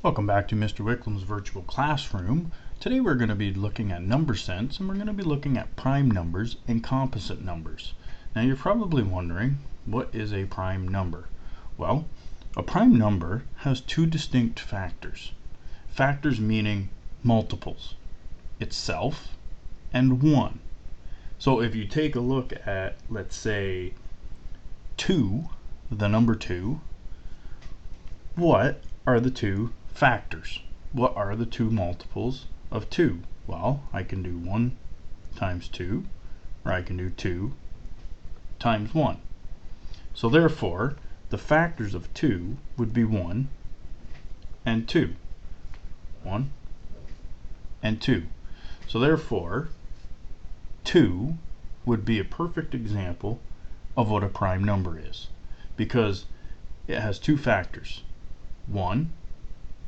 Welcome back to Mr. Wicklam's virtual classroom. Today we're going to be looking at number sense, and we're going to be looking at prime numbers and composite numbers. Now you're probably wondering, what is a prime number? Well, a prime number has two distinct factors. Factors meaning multiples, itself and 1. So if you take a look at, let's say, 2, the number 2, what are the two factors? What are the two multiples of 2? Well, I can do 1 times 2, or I can do 2 times 1. So therefore, the factors of 2 would be 1 and 2. 1 and 2. So therefore, 2 would be a perfect example of what a prime number is, because it has two factors, 1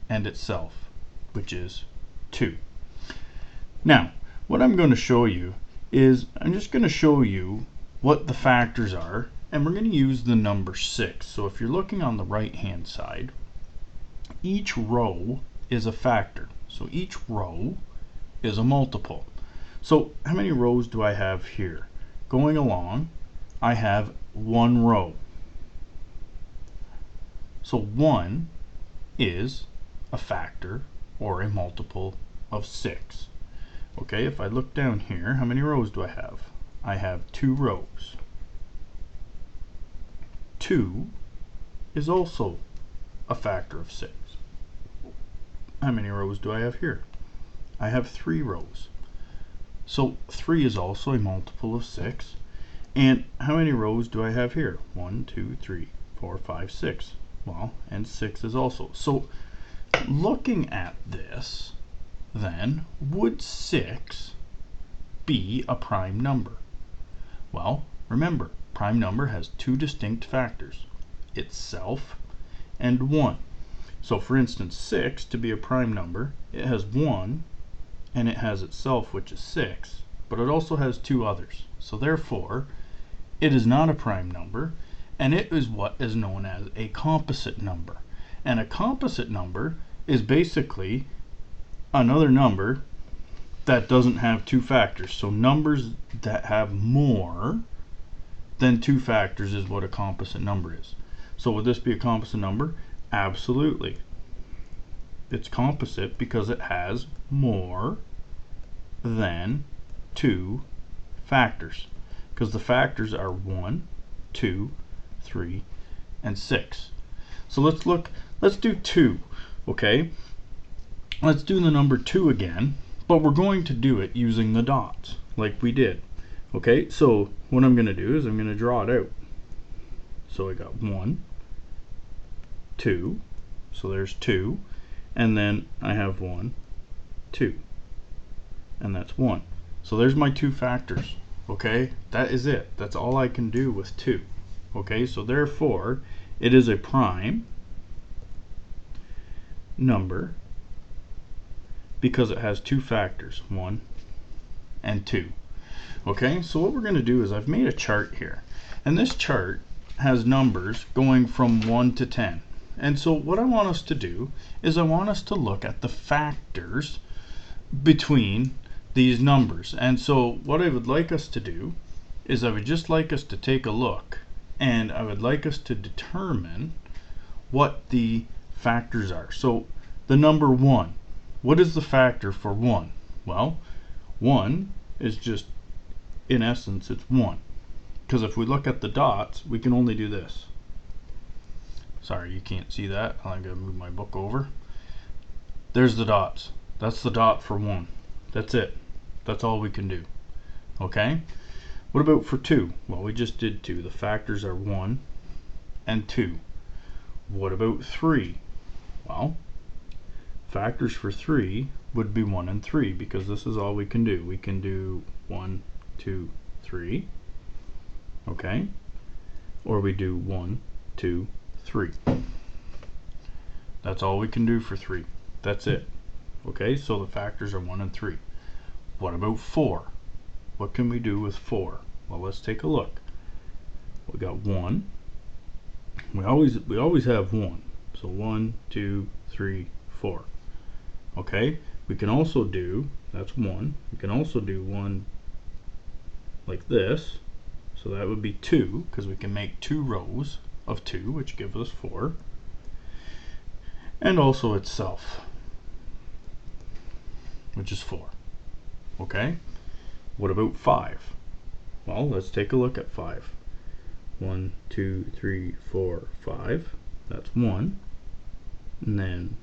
and itself, which is 2. Now, what I'm going to show you is I'm just going to show you what the factors are, and we're going to use the number 6. So if you're looking on the right hand side, each row is a factor. So each row is a multiple. So how many rows do I have here? Going along, I have 1 row. So 1 is a factor or a multiple of 6. Okay, if I look down here, how many rows do I have? I have 2 rows. 2 is also a factor of 6. How many rows do I have here? I have 3 rows. So 3 is also a multiple of 6. And how many rows do I have here? 1, 2, 3, 4, 5, 6. Well, and 6 is also. So looking at this, then, would 6 be a prime number? Well, remember, prime number has two distinct factors, itself and 1. So for instance, 6, to be a prime number, it has 1 and it has itself, which is 6, but it also has 2 others. So therefore, it is not a prime number, and it is what is known as a composite number. And a composite number is basically another number that doesn't have 2 factors. So numbers that have more than 2 factors is what a composite number is. So would this be a composite number? Absolutely. It's composite because it has more than 2 factors, because the factors are 1, 2, 3, and 6. So let's do 2, okay? Let's do the number 2 again, but we're going to do it using the dots, like we did. Okay, so what I'm going to do is I'm going to draw it out. So I got 1, 2, so there's 2, and then I have 1, 2, and that's 1. So there's my 2 factors. Okay, that is it. That's all I can do with 2. Okay, so therefore it is a prime number because it has 2 factors, 1 and 2. Okay, so what we're going to do is I've made a chart here, and this chart has numbers going from 1 to 10. And so what I want us to do is I want us to look at the factors between these numbers. And so what I would like us to do is I would just like us to take a look, and I would like us to determine what the factors are. So the number 1, what is the factor for 1? Well, 1 is just, in essence, it's 1. Because if we look at the dots, we can only do this. Sorry, you can't see that. I'm going to move my book over. There's the dots. That's the dot for 1. That's it. That's all we can do. Okay? What about for 2? Well, we just did 2. The factors are 1 and 2. What about 3? Well, factors for 3 would be 1 and 3, because this is all we can do. We can do 1, 2, 3. Okay? Or we do 1, 2, 3. That's all we can do for 3. That's it. Okay, so the factors are 1 and 3. What about 4? What can we do with 4? Well, let's take a look. We got 1. We always have 1. So 1, 2, 3, 4. Okay, we can also do, that's 1. We can also do 1 like this, so that would be 2, because we can make 2 rows of 2, which gives us 4, and also itself, which is 4. Okay, what about 5? Well, let's take a look at 5. 1, 2, 3, 4, 5. That's 1. And then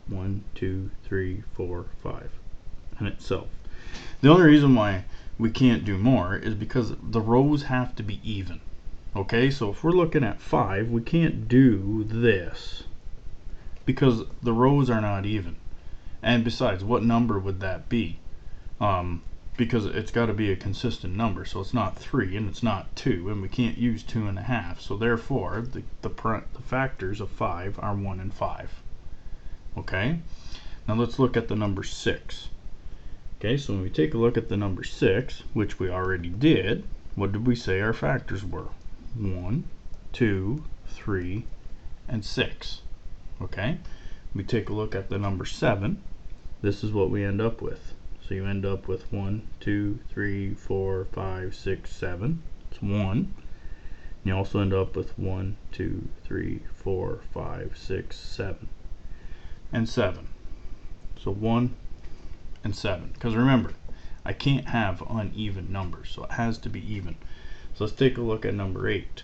1, 2, 3, 4, 5. And itself. The only reason why we can't do more is because the rows have to be even. Okay, so if we're looking at 5, we can't do this because the rows are not even. And besides, what number would that be? Because it's got to be a consistent number, so it's not 3 and it's not 2, and we can't use 2.5, so therefore the factors of 5 are 1 and 5. Okay, now let's look at the number 6. Okay, so when we take a look at the number 6, which we already did, what did we say our factors were? 1, 2, 3, and 6. Okay, we take a look at the number 7, this is what we end up with. So you end up with 1, 2, 3, 4, 5, 6, 7. It's 1. You also end up with 1, 2, 3, 4, 5, 6, 7. And 7. So 1 and 7. Because remember, I can't have uneven numbers, so it has to be even. So let's take a look at number 8.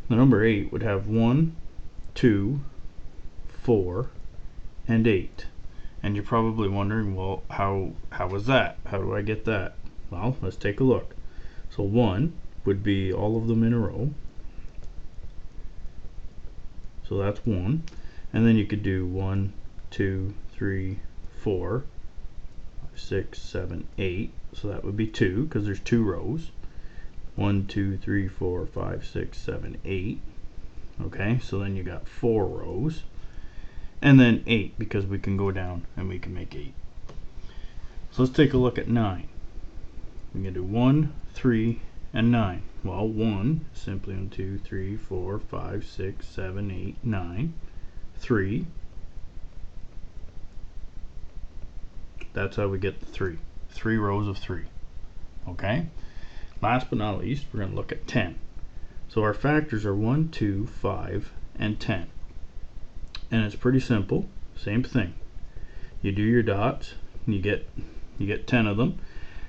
The number 8 would have 1, 2, 4, and 8. And you're probably wondering, well, how was that? How do I get that? Well, let's take a look. So 1 would be all of them in a row. So that's 1. And then you could do 1, 2, 3, 4, 5, 6, 7, 8. So that would be 2 because there's 2 rows. 1, 2, 3, 4, 5, 6, 7, 8. Okay, so then you got 4 rows. And then 8 because we can go down and we can make 8. So let's take a look at 9. We can do 1, 3, and 9. Well, 1 simply 1, 2, 3, 4, 5, 6, 7, 8, 9. 3. That's how we get the 3. 3 rows of 3. Okay? Last but not least, we're going to look at 10. So our factors are 1, 2, 5, and 10. And it's pretty simple. Same thing. You do your dots, and you get 10 of them.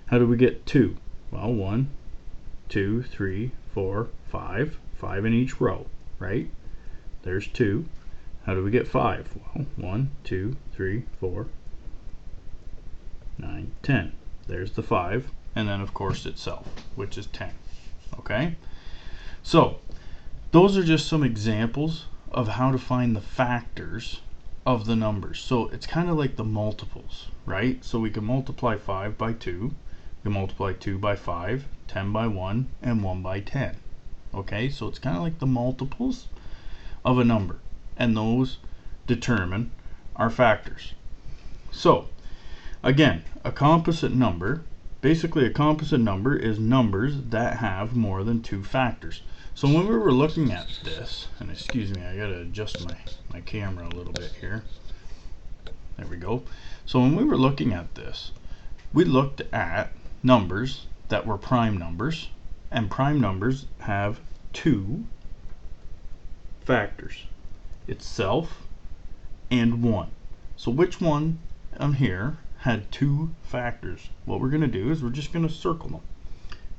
How do we get 2? Well, 1, 2, 3, 4, 5. 5 in each row, right? There's 2. How do we get 5? Well, 1, 2, 3, 4, 9, 10. There's the 5. And then, of course, itself, which is 10. Okay? So, those are just some examples of how to find the factors of the numbers. So it's kind of like the multiples, right? So we can multiply 5 by 2, we can multiply 2 by 5, 10 by 1, and 1 by 10. Okay, so it's kind of like the multiples of a number, and those determine our factors. So again, a composite number, basically a composite number is numbers that have more than 2 factors. So when we were looking at this, and excuse me, I gotta adjust my camera a little bit here. There we go. So when we were looking at this, we looked at numbers that were prime numbers, and prime numbers have 2 factors, itself and 1. So which one on here had 2 factors? What we're gonna do is we're just gonna circle them.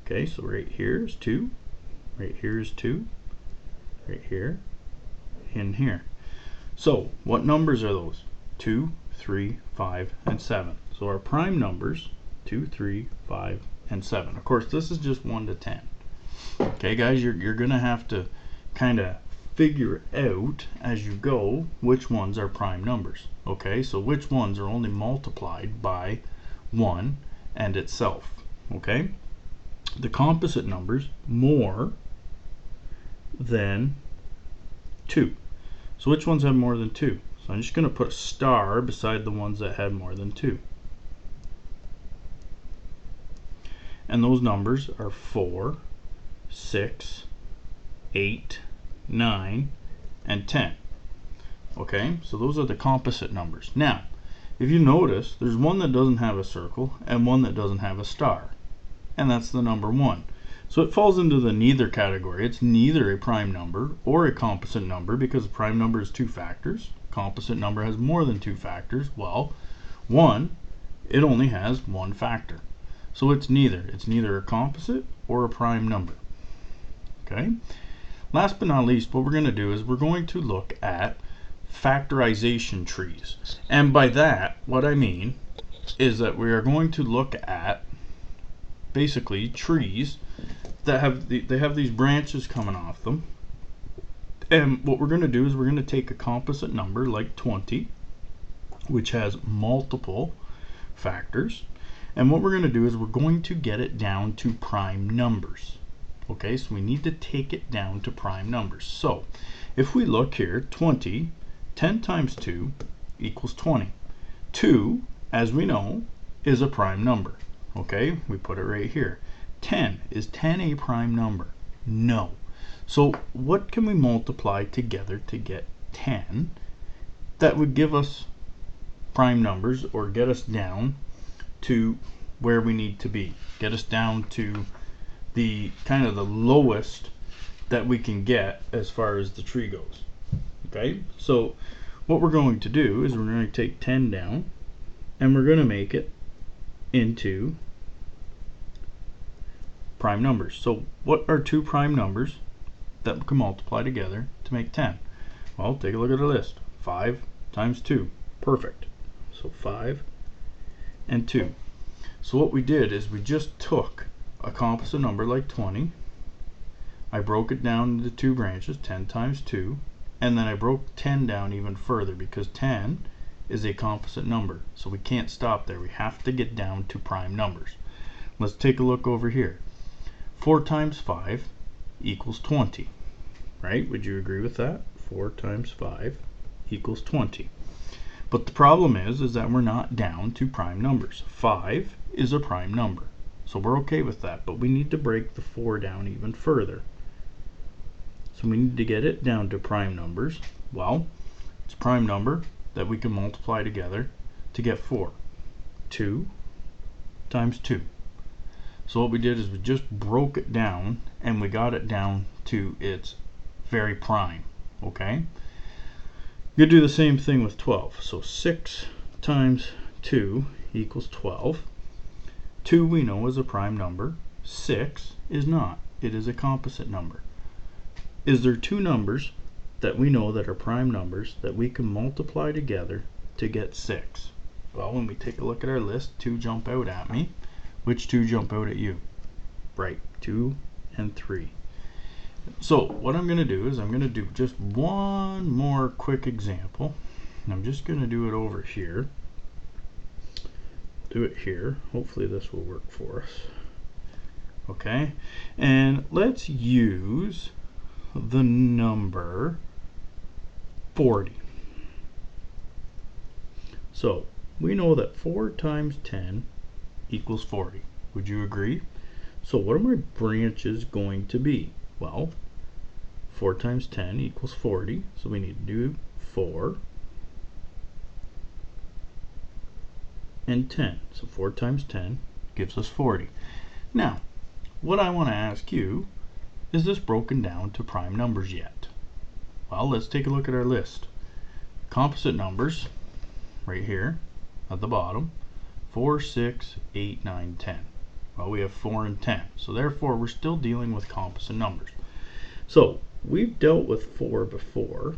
Okay, so right here is 2. Right here is 2, right here, and here. So what numbers are those? 2, 3, 5, and 7. So our prime numbers, 2, 3, 5, and 7. Of course, this is just 1 to 10. Okay, guys, you're going to have to kind of figure out as you go which ones are prime numbers. Okay, so which ones are only multiplied by 1 and itself. Okay, the composite numbers more than 2. So which ones have more than 2? So I'm just going to put a star beside the ones that had more than 2. And those numbers are 4, 6, 8, 9, and 10. Okay, so those are the composite numbers. Now, if you notice, there's one that doesn't have a circle and one that doesn't have a star, and that's the number 1. So it falls into the neither category. It's neither a prime number or a composite number, because a prime number is 2 factors. Composite number has more than 2 factors. Well, 1, it only has 1 factor. So it's neither. It's neither a composite or a prime number. Okay? Last but not least, what we're going to do is we're going to look at factorization trees. And by that, what I mean is that we are going to look at basically trees that have these branches coming off them. And what we're going to do is we're going to take a composite number like 20, which has multiple factors. And what we're going to do is we're going to get it down to prime numbers. Okay, so we need to take it down to prime numbers. So if we look here, 20, 10 times 2 equals 20. 2, as we know, is a prime number. Okay, we put it right here. 10, is 10 a prime number? No. So what can we multiply together to get 10 that would give us prime numbers, or get us down to where we need to be? Get us down to the kind of the lowest that we can get as far as the tree goes. Okay, so what we're going to do is we're going to take 10 down and we're going to make it into prime numbers. So what are 2 prime numbers that we can multiply together to make 10? Well, take a look at the list. 5 times 2. Perfect. So 5 and 2. So what we did is we just took a composite number like 20. I broke it down into 2 branches, 10 times 2. And then I broke 10 down even further, because 10 is a composite number. So we can't stop there. We have to get down to prime numbers. Let's take a look over here. 4 times 5 equals 20. Right? Would you agree with that? 4 times 5 equals 20. But the problem is that we're not down to prime numbers. 5 is a prime number. So we're okay with that, but we need to break the 4 down even further. So we need to get it down to prime numbers. Well, it's a prime number that we can multiply together to get 4. 2 times 2. So what we did is we just broke it down and we got it down to its very prime. Okay? You do the same thing with 12. So 6 times 2 equals 12. 2 we know is a prime number. 6 is not. It is a composite number. Is there 2 numbers that we know that are prime numbers that we can multiply together to get 6? Well, when we take a look at our list, 2 jump out at me. Which 2 jump out at you? Right, 2 and 3. So what I'm going to do is I'm going to do just one more quick example. And I'm just going to do it over here. Do it here. Hopefully this will work for us. Okay, and let's use the number 40. So we know that 4 times 10 equals 40. Would you agree? So what are my branches going to be? Well, 4 times 10 equals 40. So we need to do 4 and 10. So 4 times 10 gives us 40. Now, what I want to ask you, is this broken down to prime numbers yet? Well, let's take a look at our list. Composite numbers, right here at the bottom, 4, 6, 8, 9, 10. Well, we have 4 and 10. So therefore, we're still dealing with composite numbers. So we've dealt with 4 before.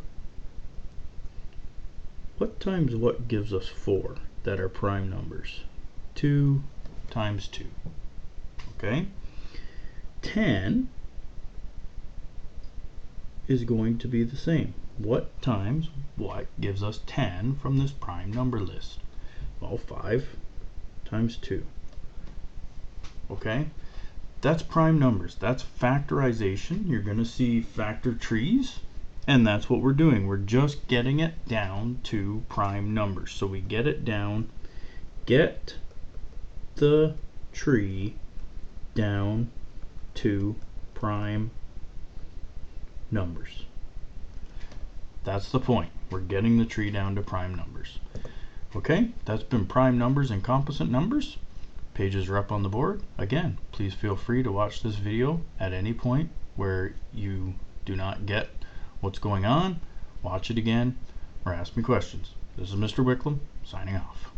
What times what gives us 4 that are prime numbers? 2 times 2. Okay? 10 is going to be the same. What times what gives us 10 from this prime number list? Well, 5 times 2. Okay? That's prime numbers. That's factorization. You're going to see factor trees, and that's what we're doing. We're just getting it down to prime numbers. So we get it down, get the tree down to prime numbers. That's the point. We're getting the tree down to prime numbers. Okay, that's been prime numbers and composite numbers. Pages are up on the board. Again, please feel free to watch this video at any point where you do not get what's going on. Watch it again or ask me questions. This is Mr. Wicklum signing off.